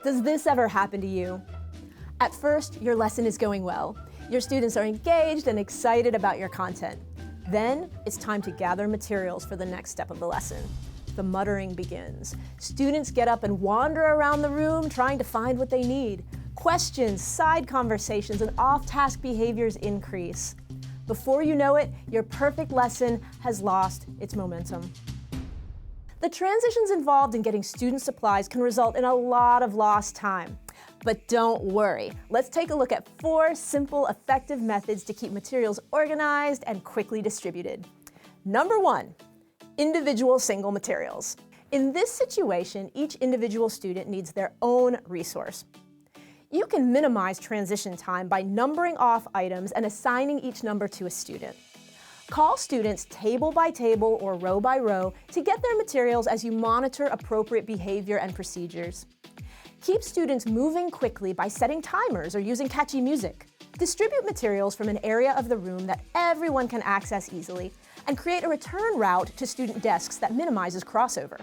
Does this ever happen to you? At first, your lesson is going well. Your students are engaged and excited about your content. Then, it's time to gather materials for the next step of the lesson. The muttering begins. Students get up and wander around the room trying to find what they need. Questions, side conversations, and off-task behaviors increase. Before you know it, your perfect lesson has lost its momentum. The transitions involved in getting student supplies can result in a lot of lost time. But don't worry. Let's take a look at 4 simple, effective methods to keep materials organized and quickly distributed. Number 1, individual single materials. In this situation, each individual student needs their own resource. You can minimize transition time by numbering off items and assigning each number to a student. Call students table by table or row by row to get their materials as you monitor appropriate behavior and procedures. Keep students moving quickly by setting timers or using catchy music. Distribute materials from an area of the room that everyone can access easily, and create a return route to student desks that minimizes crossover.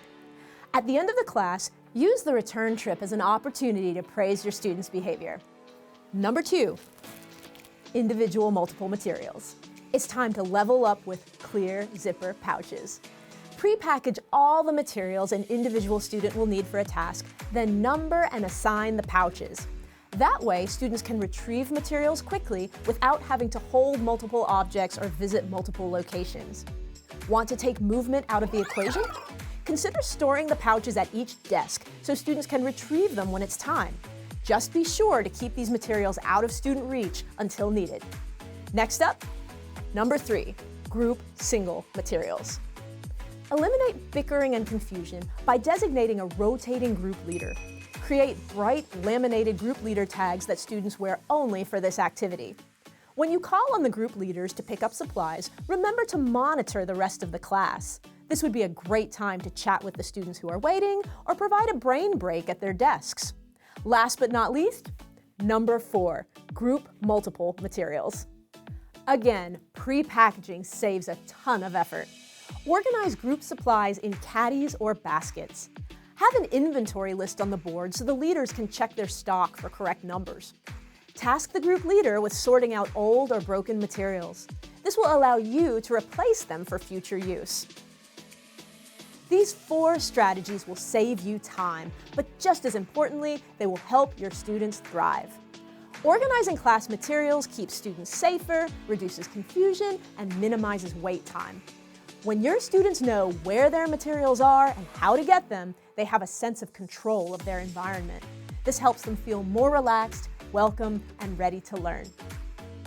At the end of the class, use the return trip as an opportunity to praise your students' behavior. Number 2, individual multiple materials. It's time to level up with clear zipper pouches. Pre-package all the materials an individual student will need for a task, then number and assign the pouches. That way, students can retrieve materials quickly without having to hold multiple objects or visit multiple locations. Want to take movement out of the equation? Consider storing the pouches at each desk so students can retrieve them when it's time. Just be sure to keep these materials out of student reach until needed. Next up, number 3, group single materials. Eliminate bickering and confusion by designating a rotating group leader. Create bright, laminated group leader tags that students wear only for this activity. When you call on the group leaders to pick up supplies, remember to monitor the rest of the class. This would be a great time to chat with the students who are waiting or provide a brain break at their desks. Last but not least, number 4, group multiple materials. Again, pre-packaging saves a ton of effort. Organize group supplies in caddies or baskets. Have an inventory list on the board so the leaders can check their stock for correct numbers. Task the group leader with sorting out old or broken materials. This will allow you to replace them for future use. These 4 strategies will save you time, but just as importantly, they will help your students thrive. Organizing class materials keeps students safer, reduces confusion, and minimizes wait time. When your students know where their materials are and how to get them, they have a sense of control of their environment. This helps them feel more relaxed, welcome, and ready to learn.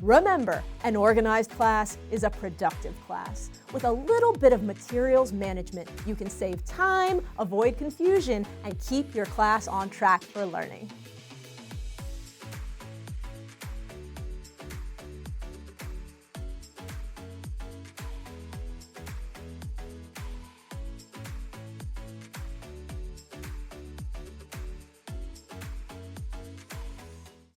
Remember, an organized class is a productive class. With a little bit of materials management, you can save time, avoid confusion, and keep your class on track for learning.